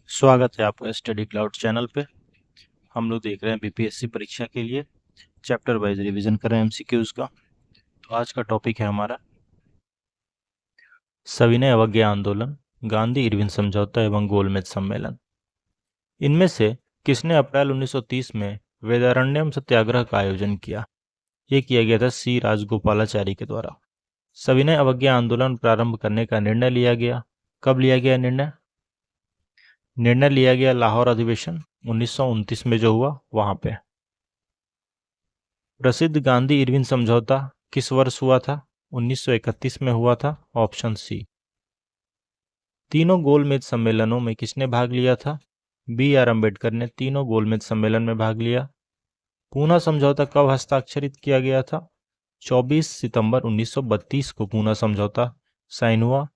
स्वागत है आपका स्टडी क्लाउड चैनल पे। हम लोग देख रहे हैं बीपीएससी परीक्षा के लिए चैप्टर वाइज रिवीजन कर रहे हैं एमसीक्यूज का। तो आज का टॉपिक है हमारा सविनय अवज्ञा आंदोलन, गांधी इरविन समझौता एवं गोलमेज सम्मेलन। इनमें से किसने अप्रैल 1930 में वेदारण्यम सत्याग्रह का आयोजन किया? ये किया गया था सी राजगोपालाचारी के द्वारा। सविनय अवज्ञा आंदोलन प्रारंभ करने का निर्णय लिया गया। कब लिया गया निर्णय लिया गया लाहौर अधिवेशन 1929 में जो हुआ वहां पे। प्रसिद्ध गांधी इरविन समझौता किस वर्ष हुआ था? 1931 में हुआ था, ऑप्शन सी। तीनों गोलमेज सम्मेलनों में किसने भाग लिया था? बी आर अम्बेडकर ने तीनों गोलमेज सम्मेलन में भाग लिया। पूना समझौता कब हस्ताक्षरित किया गया था? 24 सितंबर 1932 को पूना समझौता साइन हुआ।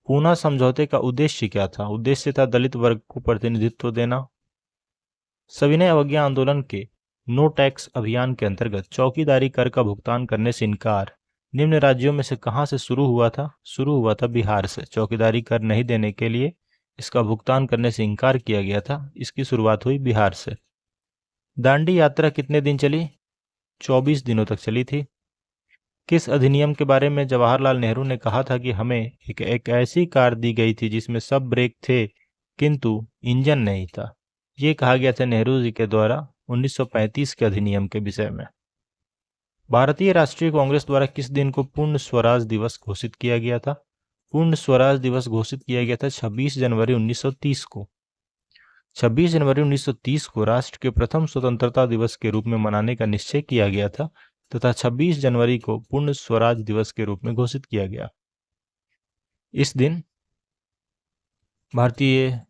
पूना समझौते का उद्देश्य क्या था? उद्देश्य था दलित वर्ग को प्रतिनिधित्व देना। सविनय अवज्ञा आंदोलन के नो टैक्स अभियान के अंतर्गत चौकीदारी कर का भुगतान करने से इनकार निम्न राज्यों में से कहां से शुरू हुआ था? शुरू हुआ था बिहार से। चौकीदारी कर नहीं देने के लिए इसका भुगतान करने से इनकार किया गया था। इसकी शुरुआत हुई बिहार से। दांडी यात्रा कितने दिन चली? 24 दिनों तक चली थी। किस अधिनियम के बारे में जवाहरलाल नेहरू ने कहा था कि हमें एक ऐसी कार दी गई थी जिसमें सब ब्रेक थे किंतु इंजन नहीं था? ये कहा गया था नेहरू जी के द्वारा 1935 के अधिनियम के विषय में। भारतीय राष्ट्रीय कांग्रेस द्वारा किस दिन को पूर्ण स्वराज दिवस घोषित किया गया था? पूर्ण स्वराज दिवस घोषित किया गया था 26 जनवरी 1930 को। 26 जनवरी 1930 को राष्ट्र के प्रथम स्वतंत्रता दिवस के रूप में मनाने का निश्चय किया गया था तथा 26 जनवरी को पूर्ण स्वराज दिवस के रूप में घोषित किया गया। इस दिन भारतीय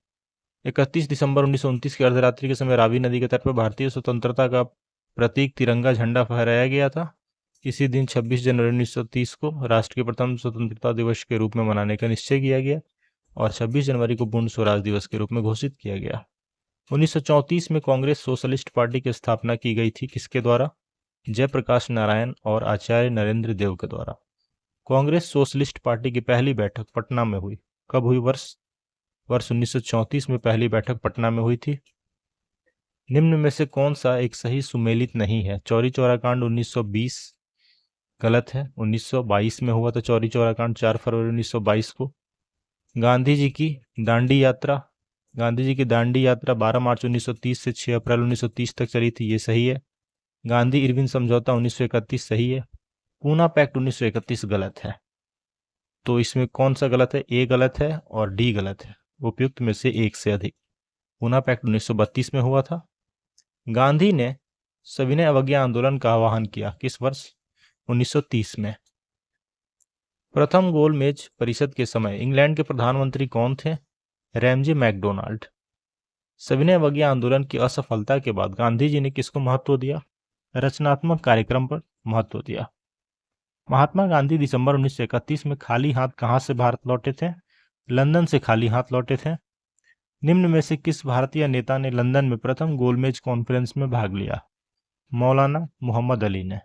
31 दिसंबर 1929 की अर्धरात्रि के समय रावी नदी के तट पर भारतीय स्वतंत्रता का प्रतीक तिरंगा झंडा फहराया गया था। इसी दिन 26 जनवरी 1930 को राष्ट्र के प्रथम स्वतंत्रता दिवस के रूप में मनाने का निश्चय किया गया और 26 जनवरी को पूर्ण स्वराज दिवस के रूप में घोषित किया गया। 1934 में कांग्रेस सोशलिस्ट पार्टी की स्थापना की गई थी। किसके द्वारा? जयप्रकाश नारायण और आचार्य नरेंद्र देव के द्वारा। कांग्रेस सोशलिस्ट पार्टी की पहली बैठक पटना में हुई। कब हुई? वर्ष 1934 में पहली बैठक पटना में हुई थी। निम्न में से कौन सा एक सही सुमेलित नहीं है? चौरी चौरा कांड 1920 गलत है। 1922 में हुआ था चौरी चौरा कांड, 4 फरवरी 1922 को। गांधी जी की दांडी यात्रा 12 मार्च 1930 से 6 अप्रैल 1930 तक चली थी, ये सही है। गांधी इरविन समझौता 1931 सही है। पूना पैक्ट 1931 गलत है। तो इसमें कौन सा गलत है? ए गलत है और डी गलत है। उपयुक्त में से एक से अधिक। पूना पैक्ट 1932 में हुआ था। गांधी ने सविनय अवज्ञा आंदोलन का आह्वान किया किस वर्ष? 1930 में। प्रथम गोलमेज परिषद के समय इंग्लैंड के प्रधानमंत्री कौन थे? Ramsay MacDonald. सविनय अवज्ञा आंदोलन की असफलता के बाद गांधी जी ने किसको महत्व दिया? रचनात्मक कार्यक्रम पर महत्व दिया। महात्मा गांधी दिसंबर 1931 में खाली हाथ कहां से भारत लौटे थे? लंदन से खाली हाथ लौटे थे। निम्न में से किस भारतीय नेता ने लंदन में प्रथम गोलमेज कॉन्फ्रेंस में भाग लिया? मौलाना मोहम्मद अली ने।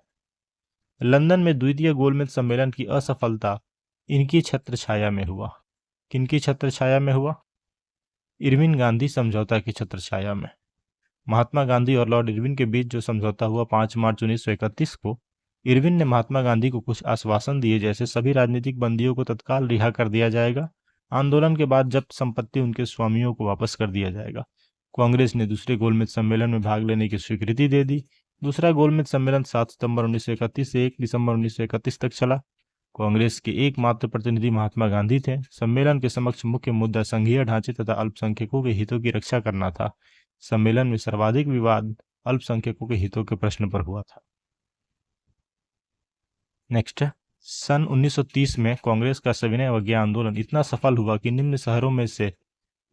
लंदन में द्वितीय गोलमेज सम्मेलन की असफलता इनकी छत्रछाया में हुआ। किनकी छत्रछाया में हुआ? इरविन गांधी समझौता की छत्रछाया में। महात्मा गांधी और लॉर्ड इरविन के बीच जो समझौता हुआ 5 मार्च 1931 को, इरविन ने महात्मा गांधी को कुछ आश्वासन दिए जैसे सभी राजनीतिक बंदियों को तत्काल रिहा कर दिया जाएगा, आंदोलन के बाद जब्त संपत्ति उनके स्वामियों को वापस कर दिया जाएगा। कांग्रेस ने दूसरे गोलमेज सम्मेलन में भाग लेने की स्वीकृति दे दी। दूसरा गोलमेज सम्मेलन 7 सितंबर 1931 से 1 दिसंबर 1931 तक चला। कांग्रेस के एकमात्र प्रतिनिधि महात्मा गांधी थे। सम्मेलन के समक्ष मुख्य मुद्दा संघीय ढांचे तथा अल्पसंख्यकों के हितों की रक्षा करना था। सम्मेलन में सर्वाधिक विवाद अल्पसंख्यकों के हितों के प्रश्न पर हुआ था। नेक्स्ट, सन 1930 में कांग्रेस का सविनय अवज्ञा आंदोलन इतना सफल हुआ कि निम्न शहरों में से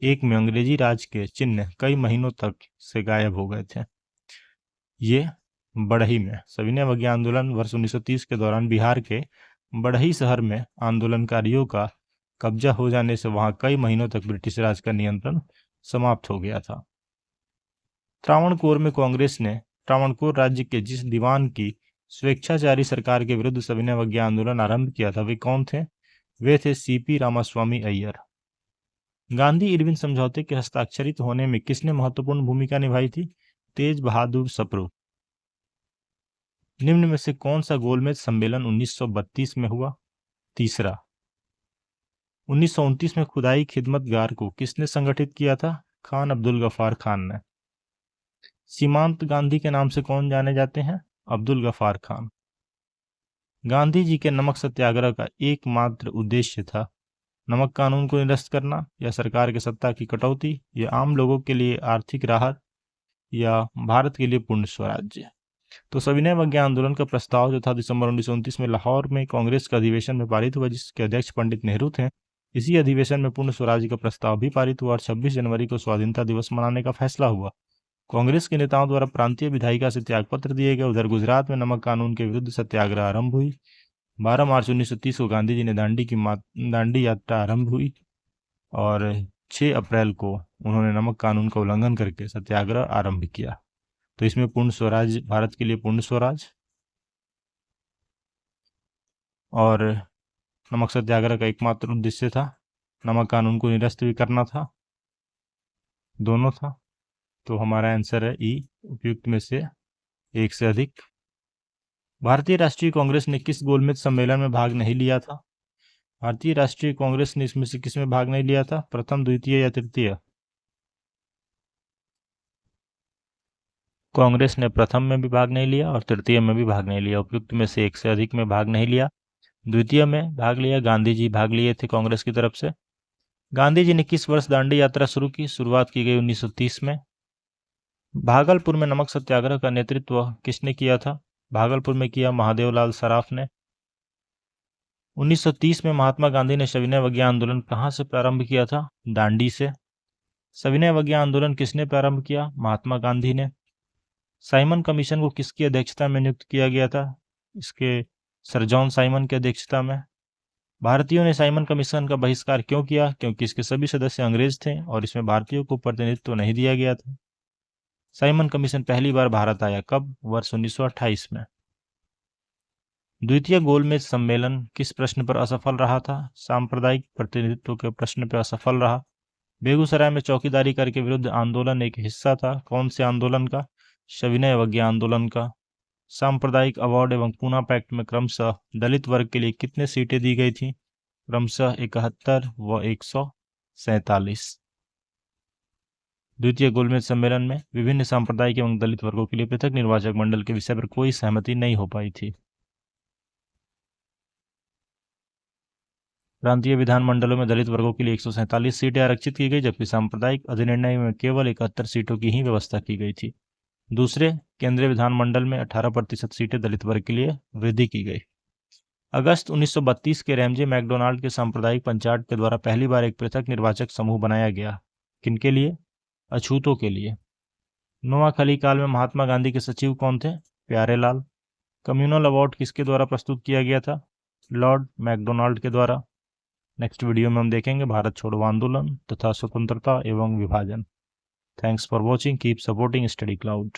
एक में अंग्रेजी राज के चिन्ह कई महीनों तक से गायब हो गए थे। ये बढ़ई में। सविनय अवज्ञा आंदोलन वर्ष 1930 के दौरान बिहार के बढ़ई शहर में आंदोलनकारियों का कब्जा हो जाने से वहां कई महीनों तक ब्रिटिश राज का नियंत्रण समाप्त हो गया था। त्रावणकोर में कांग्रेस ने त्रावणकोर राज्य के जिस दीवान की स्वेच्छाचारी सरकार के विरुद्ध सविनय अवज्ञा आंदोलन आरंभ किया था वे कौन थे? वे थे सीपी रामास्वामी अय्यर। गांधी इरविन समझौते के हस्ताक्षरित होने में किसने महत्वपूर्ण भूमिका निभाई थी? तेज बहादुर सप्रू। निम्न में से कौन सा गोलमेज सम्मेलन 1932 में हुआ? तीसरा। 1929 में खुदाई खिदमतगार को किसने संगठित किया था? खान अब्दुल गफ्फार खान ने। सीमांत गांधी के नाम से कौन जाने जाते हैं? अब्दुल गफ्फार खान। गांधी जी के नमक सत्याग्रह का एकमात्र उद्देश्य था नमक कानून को निरस्त करना, या सरकार की सत्ता की कटौती, या आम लोगों के लिए आर्थिक राहत, या भारत के लिए पूर्ण स्वराज्य। तो सविनय अवज्ञा आंदोलन का प्रस्ताव जो था दिसंबर 1929 में लाहौर में कांग्रेस के अधिवेशन में पारित हुआ, जिसके अध्यक्ष पंडित नेहरू थे। इसी अधिवेशन में पूर्ण स्वराज्य का प्रस्ताव भी पारित हुआ और 26 जनवरी को स्वाधीनता दिवस मनाने का फैसला हुआ। कांग्रेस के नेताओं द्वारा प्रांतीय विधायिका से त्यागपत्र दिए गए। उधर गुजरात में नमक कानून के विरुद्ध सत्याग्रह आरंभ हुई। 12 मार्च 1930 को गांधी जी ने दांडी यात्रा आरंभ हुई और 6 अप्रैल को उन्होंने नमक कानून का उल्लंघन करके सत्याग्रह आरंभ किया। तो इसमें पूर्ण स्वराज, भारत के लिए पूर्ण स्वराज और नमक सत्याग्रह का एकमात्र उद्देश्य था नमक कानून को निरस्त भी करना था, दोनों था। तो हमारा आंसर है ई, उपयुक्त में से एक से अधिक। भारतीय राष्ट्रीय कांग्रेस ने किस गोलमेज सम्मेलन में भाग नहीं लिया था? भारतीय राष्ट्रीय कांग्रेस ने इसमें से किस में भाग नहीं लिया था? प्रथम, द्वितीय या तृतीय? कांग्रेस ने प्रथम में भी भाग नहीं लिया और तृतीय में भी भाग नहीं लिया। उपयुक्त में से एक से अधिक में भाग नहीं लिया। द्वितीय में भाग लिया, गांधी जी भाग लिए थे कांग्रेस की तरफ से। गांधी जी ने किस वर्ष दांडी यात्रा शुरू की? शुरुआत की गई 1930 में। भागलपुर में नमक सत्याग्रह का नेतृत्व किसने किया था? भागलपुर में किया महादेवलाल सराफ ने। 1930 में महात्मा गांधी ने सविनय अवज्ञा आंदोलन कहाँ से प्रारंभ किया था? दांडी से। सविनय अवज्ञा आंदोलन किसने प्रारंभ किया? महात्मा गांधी ने। साइमन कमीशन को किसकी अध्यक्षता में नियुक्त किया गया था? इसके सर जॉन साइमन की अध्यक्षता में। भारतीयों ने साइमन कमीशन का बहिष्कार क्यों किया? क्योंकि इसके सभी सदस्य अंग्रेज थे और इसमें भारतीयों को प्रतिनिधित्व नहीं दिया गया था। साइमन कमीशन पहली बार भारत आया कब? वर्ष 1928 में। द्वितीय गोलमेज सम्मेलन किस प्रश्न पर असफल रहा था? सांप्रदायिक प्रतिनिधित्व के प्रश्न पर असफल रहा। बेगूसराय में चौकीदारी कर के विरुद्ध आंदोलन एक हिस्सा था कौन से आंदोलन का? सविनय अवज्ञा आंदोलन का। सांप्रदायिक अवार्ड एवं पूना पैक्ट में क्रमशः दलित वर्ग के लिए कितने सीटें दी गई थी? क्रमशः 71 व 147। द्वितीय गोलमेज सम्मेलन में विभिन्न सांप्रदायिक एवं दलित वर्गों के लिए पृथक निर्वाचक मंडल के विषय पर कोई सहमति नहीं हो पाई थी। प्रांतीय विधान मंडलों में दलित वर्गों के लिए 147 सीटें आरक्षित की गई, जबकि सांप्रदायिक अधिनिर्णय में केवल 71 सीटों की ही व्यवस्था की गई थी। दूसरे केंद्रीय विधानमंडल में 18% सीटें दलित वर्ग के लिए वृद्धि की गई। अगस्त 1932 के रैमजे मैकडोनाल्ड के सांप्रदायिक पंचायत के द्वारा पहली बार एक पृथक निर्वाचक समूह बनाया गया। किनके लिए? अछूतों के लिए। नोआखली काल में महात्मा गांधी के सचिव कौन थे? प्यारेलाल। कम्युनल अवार्ड किसके द्वारा प्रस्तुत किया गया था? लॉर्ड मैकडोनाल्ड के द्वारा। नेक्स्ट वीडियो में हम देखेंगे भारत छोड़ो आंदोलन तथा स्वतंत्रता एवं विभाजन। Thanks for watching, keep supporting study cloud.